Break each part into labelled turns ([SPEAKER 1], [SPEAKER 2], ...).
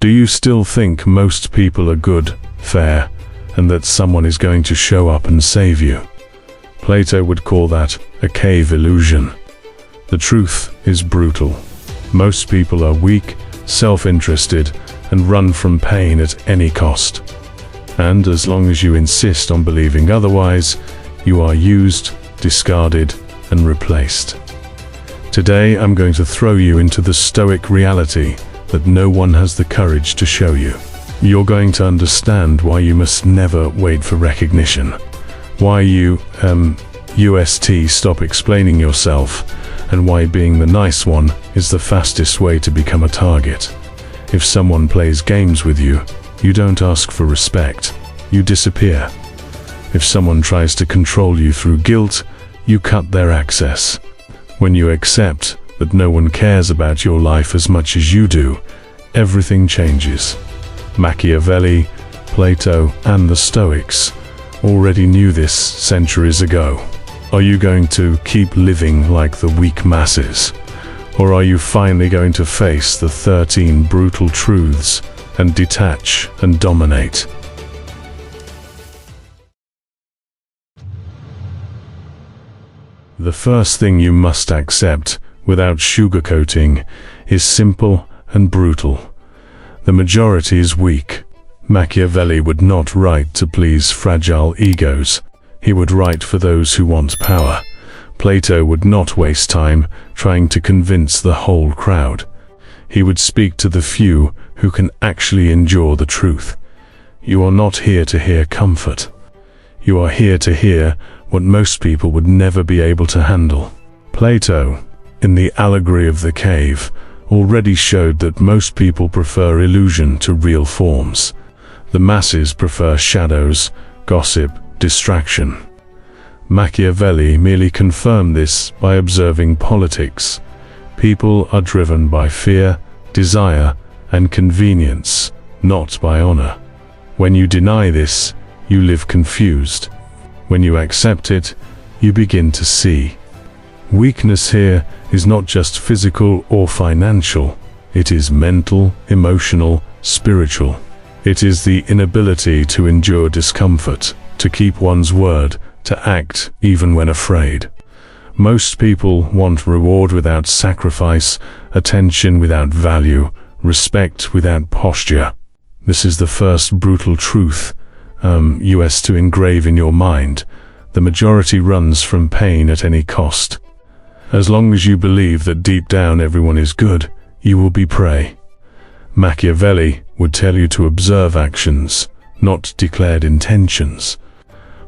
[SPEAKER 1] Do you still think most people are good, fair, and that someone is going to show up and save you? Plato would call that a cave illusion. The truth is brutal. Most people are weak, self-interested, and run from pain at any cost. And as long as you insist on believing otherwise, you are used, discarded, and replaced. Today I'm going to throw you into the stoic reality that no one has the courage to show you. You're going to understand why you must never wait for recognition. Why you, stop explaining yourself, and why being the nice one is the fastest way to become a target. If someone plays games with you, you don't ask for respect, you disappear. If someone tries to control you through guilt, you cut their access. When you accept that no one cares about your life as much as you do, everything changes. Machiavelli, Plato, and the Stoics already knew this centuries ago. Are you going to keep living like the weak masses? Or are you finally going to face the 13 brutal truths and detach and dominate? The first thing you must accept, without sugarcoating, is simple and brutal. The majority is weak. Machiavelli would not write to please fragile egos. He would write for those who want power. Plato would not waste time trying to convince the whole crowd. He would speak to the few who can actually endure the truth. You are not here to hear comfort. You are here to hear what most people would never be able to handle. Plato, in the allegory of the cave, already showed that most people prefer illusion to real forms. The masses prefer shadows, gossip, distraction. Machiavelli merely confirmed this by observing politics. People are driven by fear, desire, and convenience, not by honor. When you deny this, you live confused. When you accept it, you begin to see. Weakness here is not just physical or financial. It is mental, emotional, spiritual. It is the inability to endure discomfort, to keep one's word, to act even when afraid. Most people want reward without sacrifice, attention without value, respect without posture. This is the first brutal truth, to engrave in your mind. The majority runs from pain at any cost. As long as you believe that deep down everyone is good, you will be prey. Machiavelli would tell you to observe actions, not declared intentions.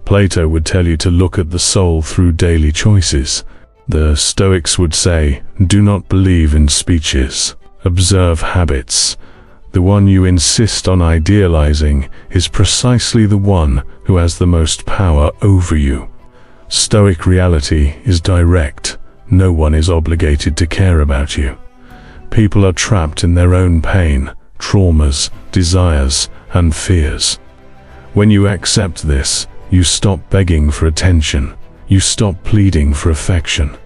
[SPEAKER 1] Plato would tell you to look at the soul through daily choices. The Stoics would say, do not believe in speeches, observe habits. The one you insist on idealizing is precisely the one who has the most power over you. Stoic reality is direct. No one is obligated to care about you. People are trapped in their own pain, traumas, desires, and fears. When you accept this, you stop begging for attention. You stop pleading for affection.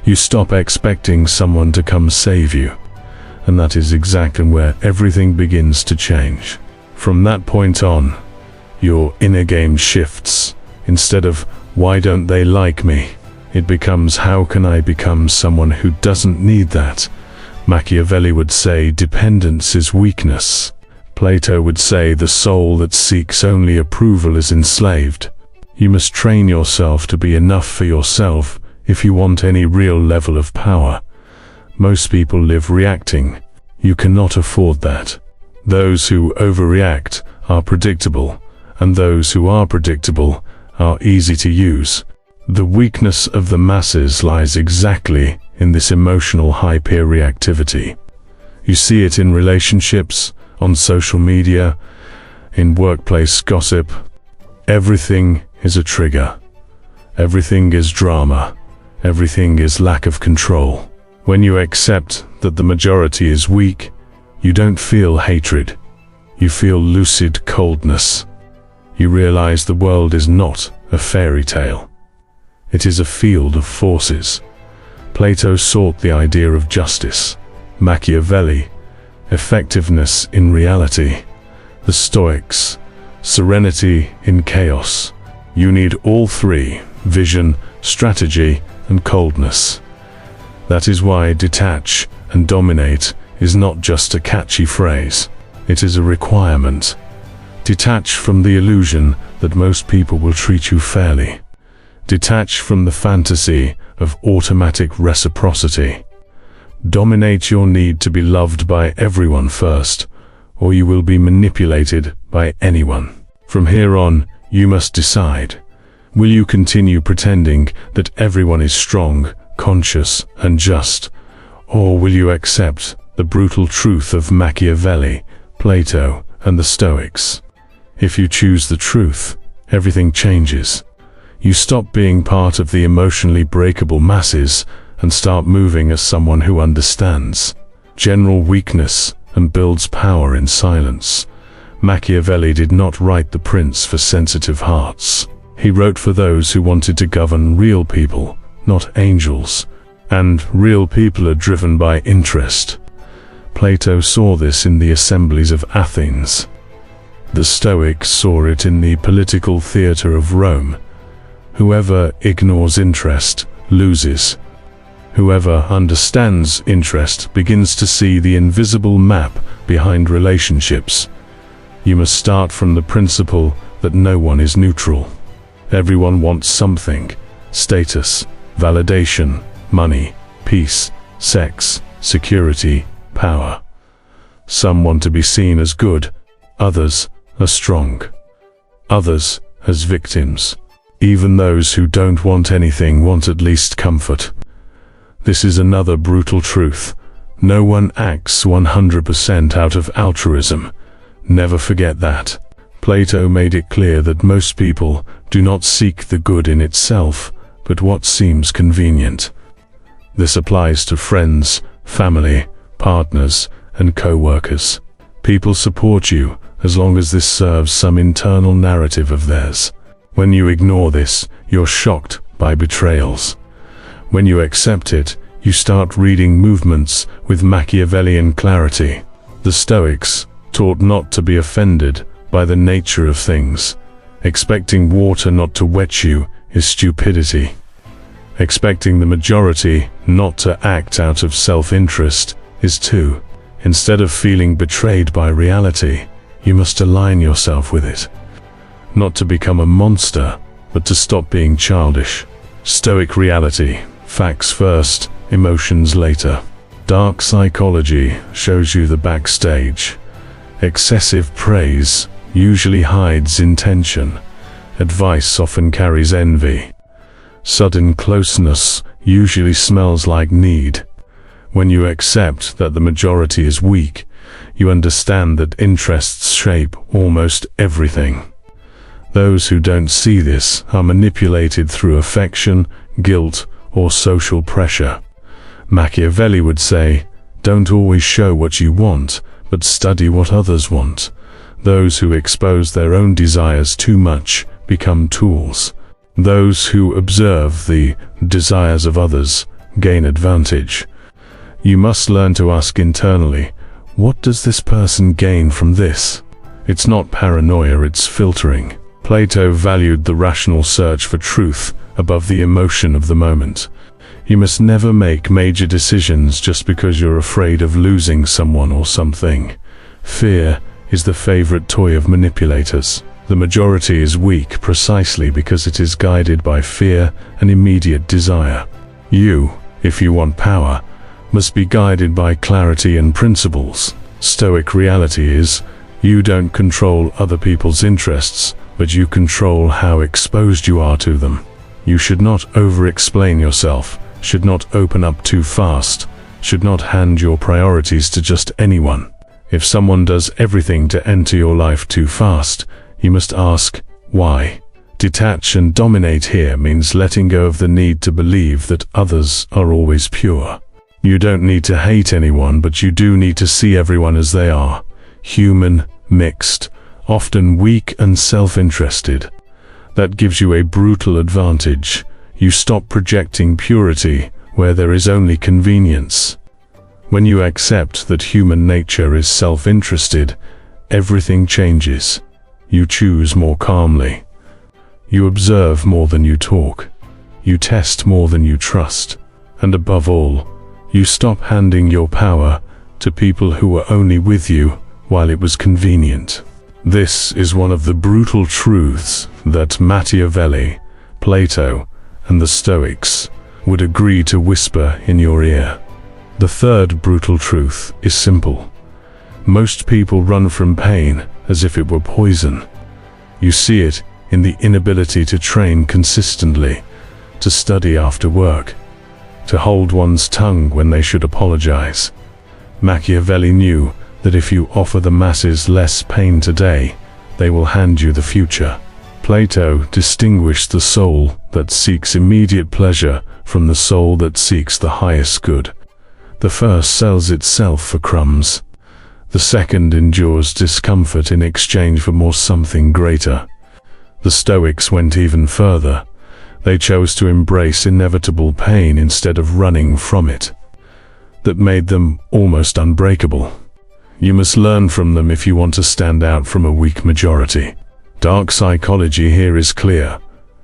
[SPEAKER 1] You stop expecting someone to come save you. And that is exactly where everything begins to change. From that point on, your inner game shifts. Instead of, why don't they like me? It becomes, how can I become someone who doesn't need that? Machiavelli would say, dependence is weakness. Plato would say, the soul that seeks only approval is enslaved. You must train yourself to be enough for yourself if you want any real level of power. Most people live reacting. You cannot afford that. Those who overreact are predictable, and those who are predictable are easy to use. The weakness of the masses lies exactly in this emotional hyper-reactivity. You see it in relationships, on social media, in workplace gossip. Everything is a trigger. Everything is drama. Everything is lack of control. When you accept that the majority is weak, you don't feel hatred. You feel lucid coldness. You realize the world is not a fairy tale. It is a field of forces. Plato sought the idea of justice. Machiavelli effectiveness in reality. The Stoics, serenity in chaos. You need all three: vision, strategy, and coldness. That is why detach and dominate is not just a catchy phrase. It is a requirement. Detach from the illusion that most people will treat you fairly. Detach from the fantasy of automatic reciprocity. Dominate your need to be loved by everyone first, or you will be manipulated by anyone. From here on, you must decide. Will you continue pretending that everyone is strong, conscious, and just, or will you accept the brutal truth of Machiavelli, Plato, and the Stoics? If you choose the truth, everything changes. You stop being part of the emotionally breakable masses and start moving as someone who understands general weakness and builds power in silence. Machiavelli did not write The Prince for sensitive hearts. He wrote for those who wanted to govern real people, not angels. And real people are driven by interest. Plato saw this in the assemblies of Athens. The Stoics saw it in the political theater of Rome. Whoever ignores interest loses. Whoever understands interest begins to see the invisible map behind relationships. You must start from the principle that no one is neutral. Everyone wants something: status, validation, money, peace, sex, security, power. Some want to be seen as good, others as strong, others as victims. Even those who don't want anything want at least comfort. This is another brutal truth. No one acts 100% out of altruism. Never forget that. Plato made it clear that most people do not seek the good in itself, but what seems convenient. This applies to friends, family, partners, and co-workers. People support you as long as this serves some internal narrative of theirs. When you ignore this, you're shocked by betrayals. When you accept it, you start reading movements with Machiavellian clarity. The Stoics taught not to be offended by the nature of things. Expecting water not to wet you is stupidity. Expecting the majority not to act out of self-interest is too. Instead of feeling betrayed by reality, you must align yourself with it. Not to become a monster, but to stop being childish. Stoic reality: facts first, emotions later. Dark psychology shows you the backstage. Excessive praise usually hides intention. Advice often carries envy. Sudden closeness usually smells like need. When you accept that the majority is weak, you understand that interests shape almost everything. Those who don't see this are manipulated through affection, guilt, or social pressure. Machiavelli would say, "Don't always show what you want, but study what others want." Those who expose their own desires too much become tools. Those who observe the desires of others gain advantage. You must learn to ask internally, what does this person gain from this? It's not paranoia, it's filtering. Plato valued the rational search for truth above the emotion of the moment. You must never make major decisions just because you're afraid of losing someone or something. Fear is the favorite toy of manipulators. The majority is weak precisely because it is guided by fear and immediate desire. You, if you want power, must be guided by clarity and principles. Stoic reality is, you don't control other people's interests, but you control how exposed you are to them. You should not over-explain yourself, should not open up too fast, should not hand your priorities to just anyone. If someone does everything to enter your life too fast, you must ask, why? Detach and dominate here means letting go of the need to believe that others are always pure. You don't need to hate anyone, but you do need to see everyone as they are. Human, mixed, often weak and self-interested. That gives you a brutal advantage. You stop projecting purity where there is only convenience. When you accept that human nature is self-interested, everything changes. You choose more calmly. You observe more than you talk. You test more than you trust. And above all, you stop handing your power to people who were only with you while it was convenient. This is one of the brutal truths that Machiavelli, Plato, and the Stoics would agree to whisper in your ear. The third brutal truth is simple. Most people run from pain as if it were poison. You see it in the inability to train consistently, to study after work, to hold one's tongue when they should apologize. Machiavelli knew that if you offer the masses less pain today, they will hand you the future. Plato distinguished the soul that seeks immediate pleasure from the soul that seeks the highest good. The first sells itself for crumbs. The second endures discomfort in exchange for more something greater. The Stoics went even further. They chose to embrace inevitable pain instead of running from it. That made them almost unbreakable. You must learn from them if you want to stand out from a weak majority. Dark psychology here is clear.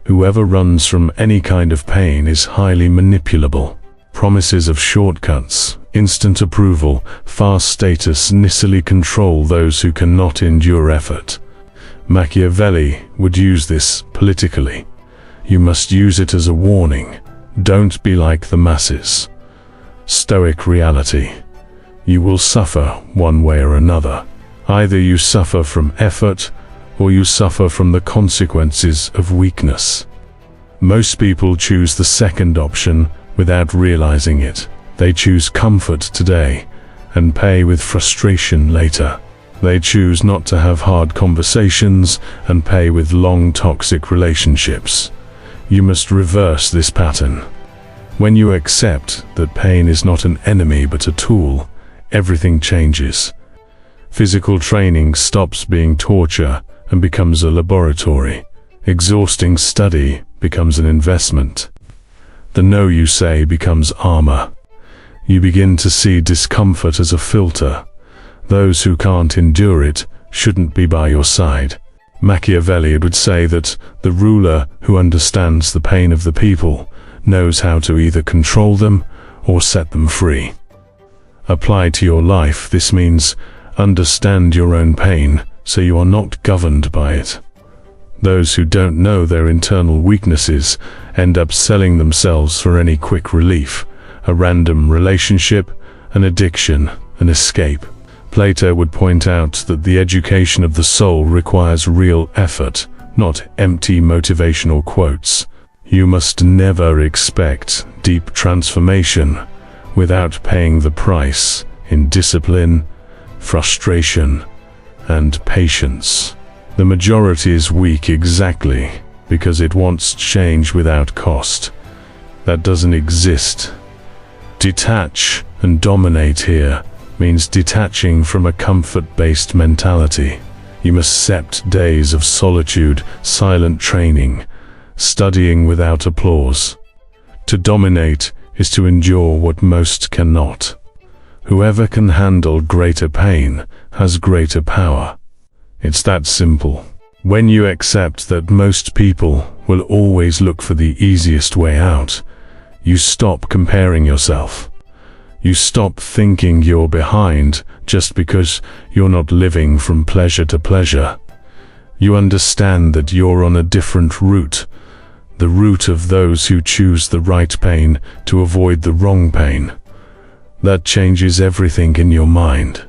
[SPEAKER 1] Whoever runs from any kind of pain is highly manipulable. Promises of shortcuts, instant approval, fast status nicely control those who cannot endure effort. Machiavelli would use this politically. You must use it as a warning. Don't be like the masses. Stoic reality. You will suffer one way or another. Either you suffer from effort, or you suffer from the consequences of weakness. Most people choose the second option without realizing it. They choose comfort today and pay with frustration later. They choose not to have hard conversations and pay with long toxic relationships. You must reverse this pattern. When you accept that pain is not an enemy but a tool, everything changes. Physical training stops being torture and becomes a laboratory. Exhausting study becomes an investment. The no you say becomes armor. You begin to see discomfort as a filter. Those who can't endure it shouldn't be by your side. Machiavelli would say that the ruler who understands the pain of the people knows how to either control them or set them free. Applied to your life, this means understand your own pain so you are not governed by it. Those who don't know their internal weaknesses end up selling themselves for any quick relief, a random relationship, an addiction, an escape. Plato would point out that the education of the soul requires real effort, not empty motivational quotes. You must never expect deep transformation without paying the price in discipline, frustration, and patience. The majority is weak exactly because it wants change without cost. That doesn't exist. Detach and dominate here means detaching from a comfort-based mentality. You must accept days of solitude, silent training, studying without applause. To dominate is to endure what most cannot. Whoever can handle greater pain has greater power. It's that simple. When you accept that most people will always look for the easiest way out, you stop comparing yourself. You stop thinking you're behind just because you're not living from pleasure to pleasure. You understand that you're on a different route, the route of those who choose the right pain to avoid the wrong pain. That changes everything in your mind.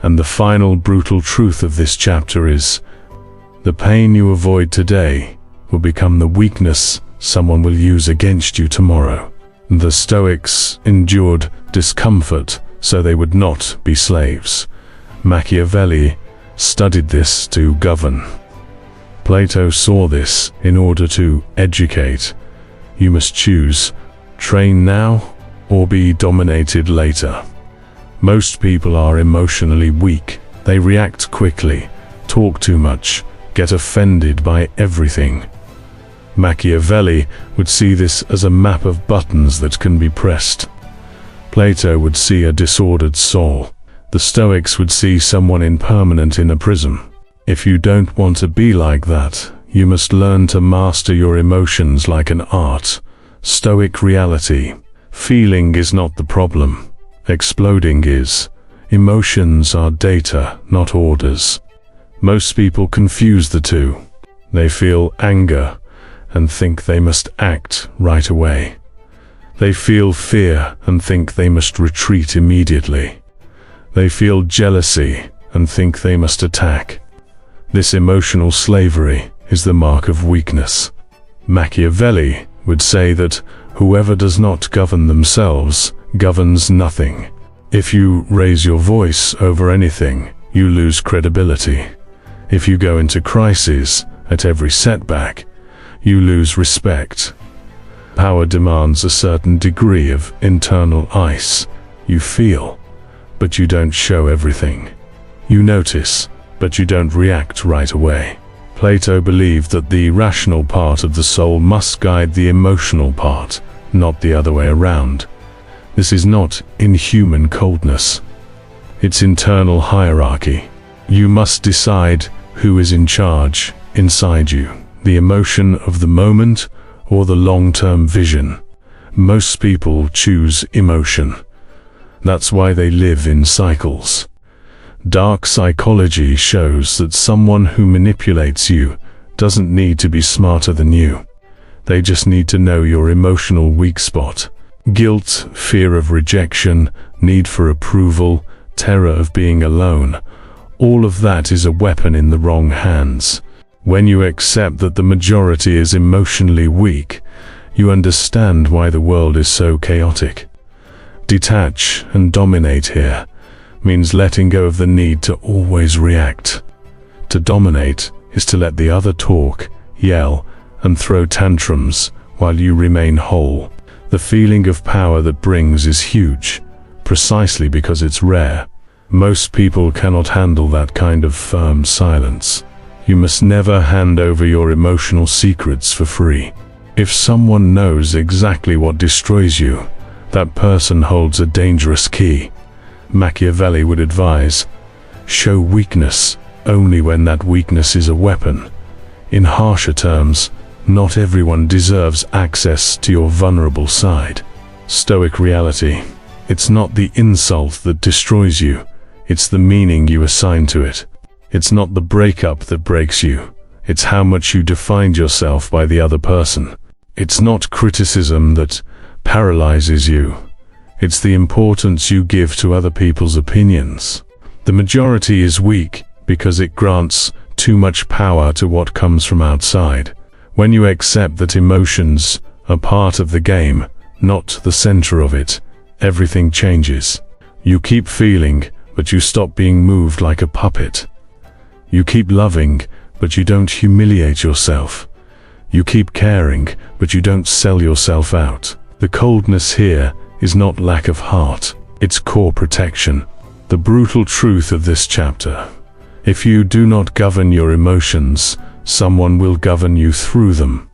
[SPEAKER 1] And the final brutal truth of this chapter is, the pain you avoid today will become the weakness someone will use against you tomorrow. The Stoics endured discomfort so they would not be slaves. Machiavelli studied this to govern. Plato saw this in order to educate. You must choose, train now or be dominated later. Most people are emotionally weak. They react quickly, talk too much, get offended by everything. Machiavelli would see this as a map of buttons that can be pressed. Plato would see a disordered soul. The Stoics would see someone impermanent in a prison. If you don't want to be like that, you must learn to master your emotions like an art. Stoic reality. Feeling is not the problem. Exploding is. Emotions are data, not orders. Most people confuse the two. They feel anger and think they must act right away. They feel fear and think they must retreat immediately. They feel jealousy and think they must attack. This emotional slavery is the mark of weakness. Machiavelli would say that whoever does not govern themselves governs nothing. If you raise your voice over anything, you lose credibility. If you go into crises at every setback, you lose respect. Power demands a certain degree of internal ice. You feel, but you don't show everything. You notice, but you don't react right away. Plato believed that the rational part of the soul must guide the emotional part, not the other way around. This is not inhuman coldness. It's internal hierarchy. You must decide who is in charge inside you, the emotion of the moment or the long-term vision. Most people choose emotion. That's why they live in cycles. Dark psychology shows that someone who manipulates you doesn't need to be smarter than you. They just need to know your emotional weak spot. Guilt, fear of rejection, need for approval, terror of being alone. All of that is a weapon in the wrong hands. When you accept that the majority is emotionally weak, you understand why the world is so chaotic. Detach and dominate here means letting go of the need to always react. To dominate is to let the other talk, yell, and throw tantrums while you remain whole. The feeling of power that brings is huge, precisely because it's rare. Most people cannot handle that kind of firm silence. You must never hand over your emotional secrets for free. If someone knows exactly what destroys you, that person holds a dangerous key. Machiavelli would advise, show weakness only when that weakness is a weapon. In harsher terms, not everyone deserves access to your vulnerable side. Stoic reality. It's not the insult that destroys you, it's the meaning you assign to it. It's not the breakup that breaks you, it's how much you defined yourself by the other person. It's not criticism that paralyzes you, it's the importance you give to other people's opinions. The majority is weak because it grants too much power to what comes from outside. When you accept that emotions are part of the game, not the center of it, everything changes. You keep feeling, but you stop being moved like a puppet. You keep loving, but you don't humiliate yourself. You keep caring, but you don't sell yourself out. The coldness here is not lack of heart, it's core protection. The brutal truth of this chapter. If you do not govern your emotions, someone will govern you through them.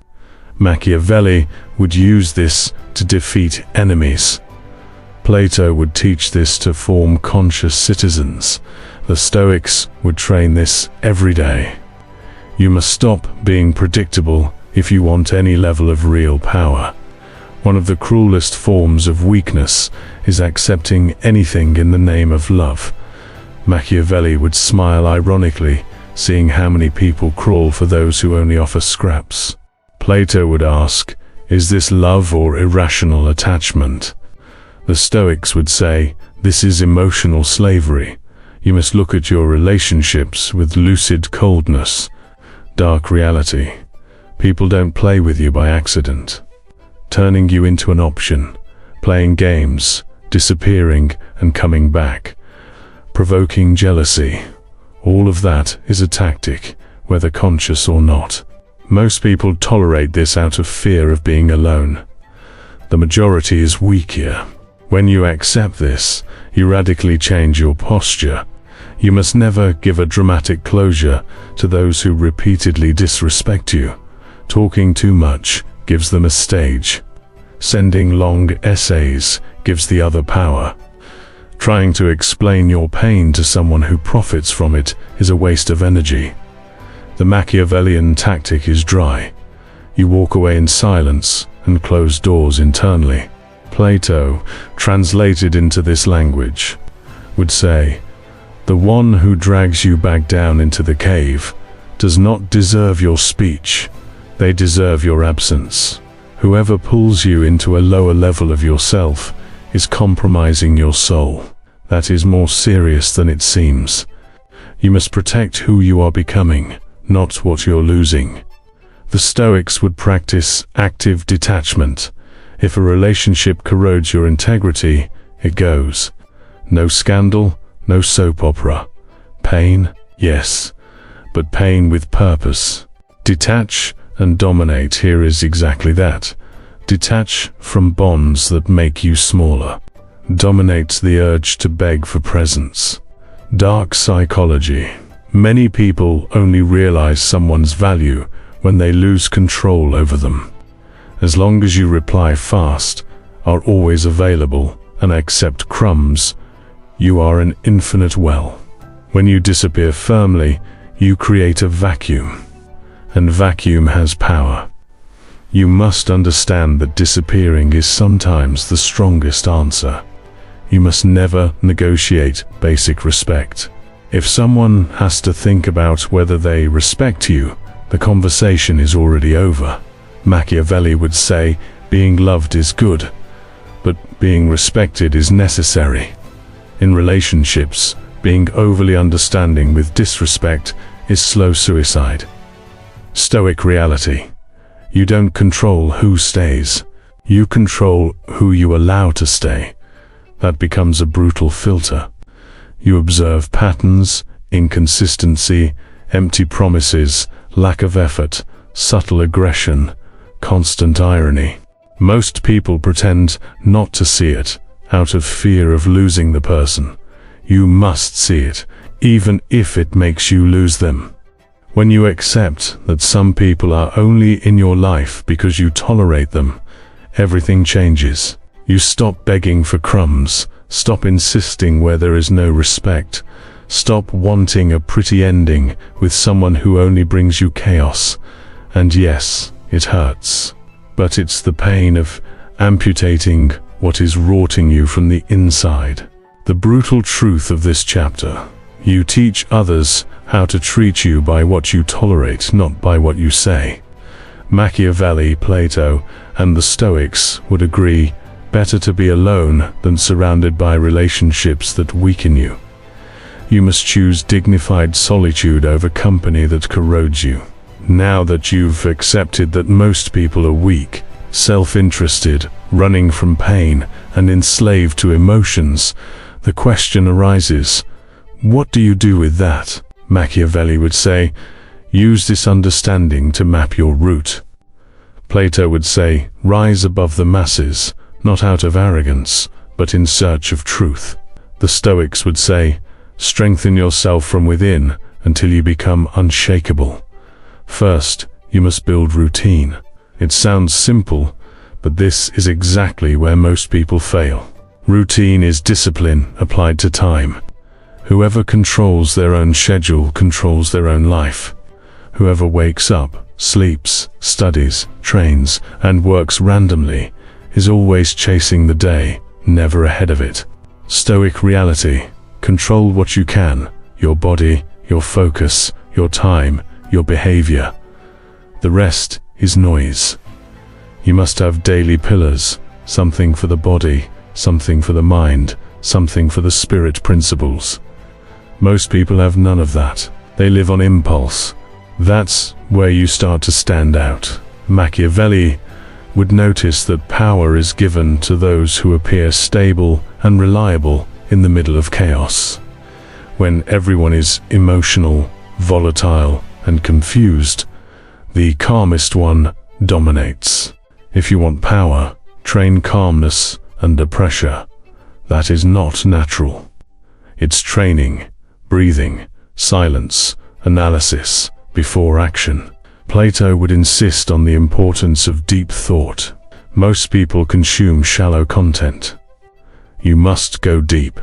[SPEAKER 1] Machiavelli would use this to defeat enemies. Plato would teach this to form conscious citizens. The Stoics would train this every day. You must stop being predictable if you want any level of real power. One of the cruelest forms of weakness is accepting anything in the name of love. Machiavelli would smile ironically, seeing how many people crawl for those who only offer scraps. Plato would ask, is this love or irrational attachment? The Stoics would say, this is emotional slavery. You must look at your relationships with lucid coldness. Dark reality. People don't play with you by accident. Turning you into an option, playing games, disappearing and coming back, provoking jealousy. All of that is a tactic, whether conscious or not. Most people tolerate this out of fear of being alone. The majority is weak here. When you accept this, you radically change your posture. You must never give a dramatic closure to those who repeatedly disrespect you. Talking too much gives them a stage. Sending long essays gives the other power. Trying to explain your pain to someone who profits from it is a waste of energy. The Machiavellian tactic is dry. You walk away in silence and close doors internally. Plato, translated into this language, would say, "The one who drags you back down into the cave does not deserve your speech, they deserve your absence. Whoever pulls you into a lower level of yourself is compromising your soul. That is more serious than it seems. You must protect who you are becoming, not what you're losing." The Stoics would practice active detachment. If a relationship corrodes your integrity, it goes. No scandal, no soap opera. Pain, yes, but pain with purpose. Detach and dominate here is exactly that. Detach from bonds that make you smaller. Dominate the urge to beg for presence. Dark psychology. Many people only realize someone's value when they lose control over them. As long as you reply fast, are always available, and accept crumbs, you are an infinite well. When you disappear firmly, you create a vacuum, and vacuum has power. You must understand that disappearing is sometimes the strongest answer. You must never negotiate basic respect. If someone has to think about whether they respect you, the conversation is already over. Machiavelli would say, being loved is good, but being respected is necessary. In relationships, being overly understanding with disrespect is slow suicide. Stoic reality. You don't control who stays. You control who you allow to stay. That becomes a brutal filter. You observe patterns, inconsistency, empty promises, lack of effort, subtle aggression, constant irony. Most people pretend not to see it, out of fear of losing the person. You must see it, even if it makes you lose them. When you accept that some people are only in your life because you tolerate them, everything changes. You stop begging for crumbs, stop insisting where there is no respect, stop wanting a pretty ending with someone who only brings you chaos. And yes, it hurts. But it's the pain of amputating what is rotting you from the inside. The brutal truth of this chapter. You teach others how to treat you by what you tolerate, not by what you say. Machiavelli, Plato, and the Stoics would agree, better to be alone than surrounded by relationships that weaken you. You must choose dignified solitude over company that corrodes you. Now that you've accepted that most people are weak, self-interested, running from pain, and enslaved to emotions, the question arises, what do you do with that? Machiavelli would say, use this understanding to map your route. Plato would say, rise above the masses, not out of arrogance, but in search of truth. The Stoics would say, strengthen yourself from within until you become unshakable. First, you must build routine. It sounds simple, but this is exactly where most people fail. Routine is discipline applied to time. Whoever controls their own schedule controls their own life. Whoever wakes up, sleeps, studies, trains, and works randomly is always chasing the day, never ahead of it. Stoic reality. Control what you can, your body, your focus, your time, your behavior. The rest is noise. You must have daily pillars, something for the body, something for the mind, something for the spirit principles. Most people have none of that. They live on impulse. That's where you start to stand out. Machiavelli would notice that power is given to those who appear stable and reliable in the middle of chaos. When everyone is emotional, volatile, and confused, the calmest one dominates. If you want power, train calmness under pressure. That is not natural. It's training, breathing, silence, analysis before action. Plato would insist on the importance of deep thought. Most people consume shallow content. You must go deep.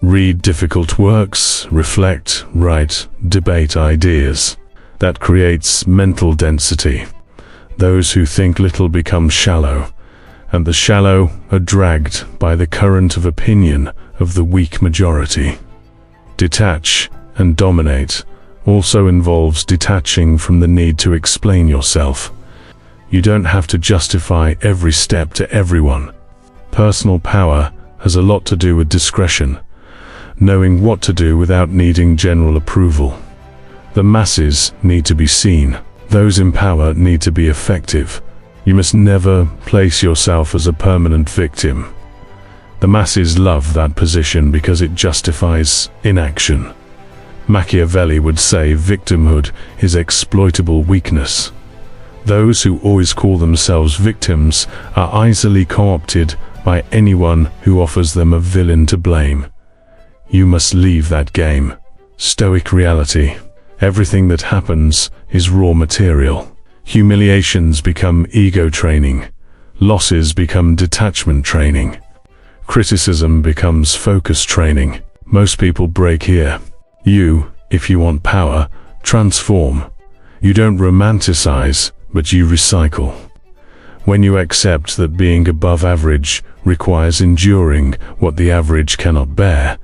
[SPEAKER 1] Read difficult works, reflect, write, debate ideas. That creates mental density. Those who think little become shallow, and the shallow are dragged by the current of opinion of the weak majority. Detach and dominate also involves detaching from the need to explain yourself. You don't have to justify every step to everyone. Personal power has a lot to do with discretion, knowing what to do without needing general approval. The masses need to be seen. Those in power need to be effective. You must never place yourself as a permanent victim. The masses love that position because it justifies inaction. Machiavelli would say victimhood is exploitable weakness. Those who always call themselves victims are easily co-opted by anyone who offers them a villain to blame. You must leave that game. Stoic reality. Everything that happens is raw material. Humiliations become ego training. Losses become detachment training. Criticism becomes focus training. Most people break here. You, if you want power, transform. You don't romanticize, but you recycle. When you accept that being above average requires enduring what the average cannot bear,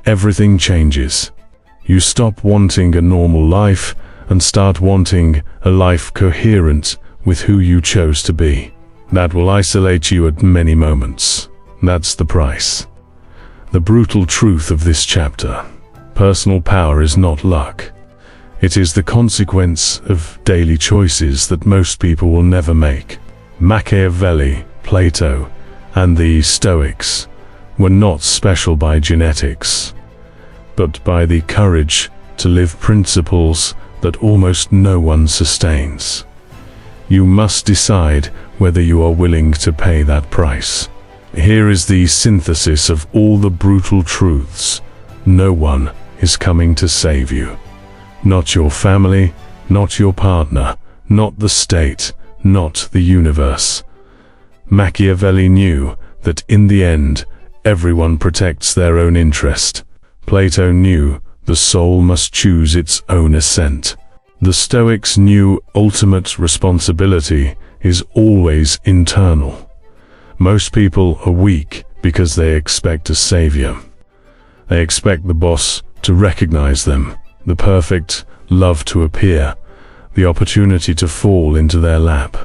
[SPEAKER 1] everything changes. You stop wanting a normal life and start wanting a life coherent with who you chose to be. That will isolate you at many moments. That's the price. The brutal truth of this chapter. Personal power is not luck. It is the consequence of daily choices that most people will never make. Machiavelli, Plato, and the Stoics were not special by genetics, but by the courage to live principles that almost no one sustains. You must decide whether you are willing to pay that price. Here is the synthesis of all the brutal truths. No one is coming to save you. Not your family, not your partner, not the state, not the universe. Machiavelli knew that in the end, everyone protects their own interest. Plato knew the soul must choose its own ascent. The Stoics knew ultimate responsibility is always internal. Most people are weak because they expect a savior. They expect the boss to recognize them, the perfect love to appear, the opportunity to fall into their lap.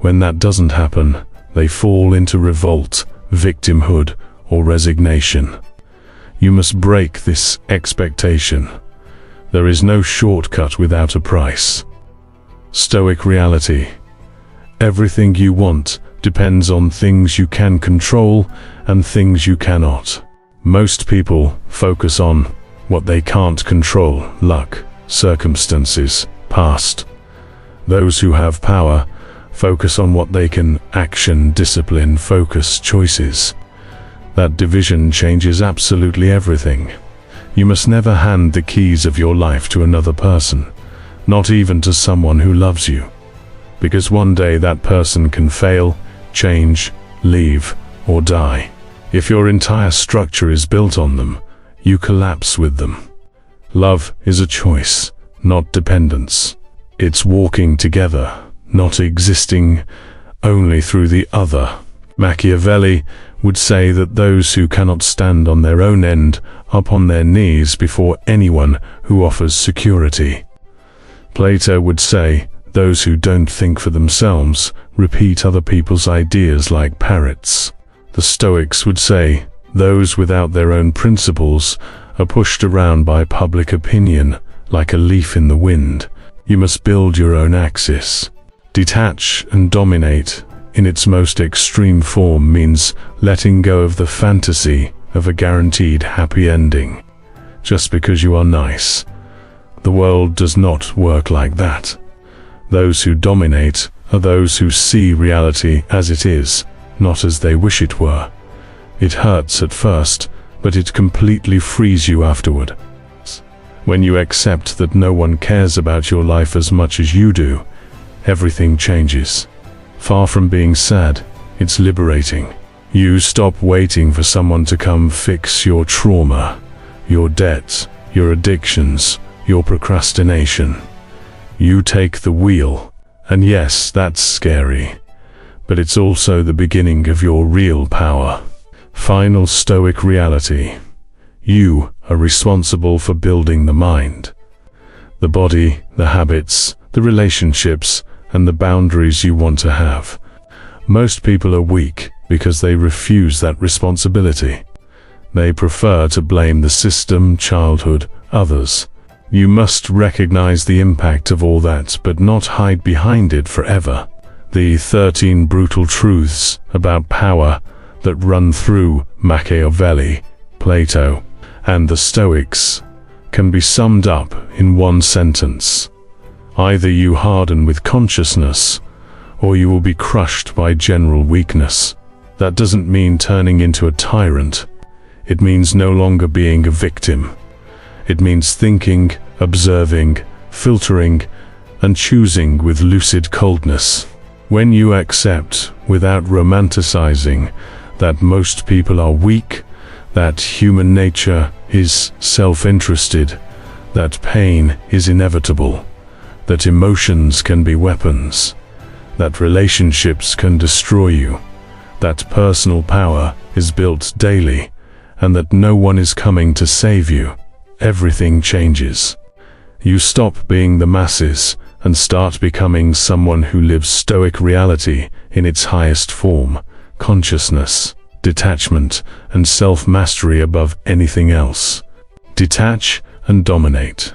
[SPEAKER 1] When that doesn't happen, they fall into revolt, victimhood, or resignation. You must break this expectation. There is no shortcut without a price. Stoic reality. Everything you want depends on things you can control and things you cannot. Most people focus on what they can't control: luck, circumstances, past. Those who have power focus on what they can: action, discipline, focus, choices. That division changes absolutely everything. You must never hand the keys of your life to another person, not even to someone who loves you, because one day that person can fail, change, leave, or die. If your entire structure is built on them, you collapse with them. Love is a choice, not dependence. It's walking together, not existing only through the other. Machiavelli would say that those who cannot stand on their own end are upon their knees before anyone who offers security. Plato would say those who don't think for themselves repeat other people's ideas like parrots. The Stoics would say those without their own principles are pushed around by public opinion like a leaf in the wind. You must build your own axis. Detach and dominate in its most extreme form means letting go of the fantasy of a guaranteed happy ending. Just because you are nice. The world does not work like that. Those who dominate are those who see reality as it is, not as they wish it were. It hurts at first, but it completely frees you afterward. When you accept that no one cares about your life as much as you do, everything changes. Far from being sad, It's liberating. You stop waiting for someone to come fix your trauma, your debts, your addictions, your procrastination. You take the wheel. And yes, that's scary. But it's also the beginning of your real power. Final Stoic reality. You are responsible for building the mind. The body, the habits, the relationships, and the boundaries you want to have. Most people are weak because they refuse that responsibility. They prefer to blame the system, childhood, others. You must recognize the impact of all that, but not hide behind it forever. The 13 brutal truths about power that run through Machiavelli, Plato, and the Stoics can be summed up in one sentence. Either you harden with consciousness, or you will be crushed by general weakness. That doesn't mean turning into a tyrant. It means no longer being a victim. It means thinking, observing, filtering, and choosing with lucid coldness. When you accept, without romanticizing, that most people are weak, that human nature is self-interested, that pain is inevitable, that emotions can be weapons, that relationships can destroy you, that personal power is built daily, and that no one is coming to save you, everything changes. You stop being the masses and start becoming someone who lives Stoic reality in its highest form: consciousness, detachment, and self-mastery above anything else. Detach and dominate.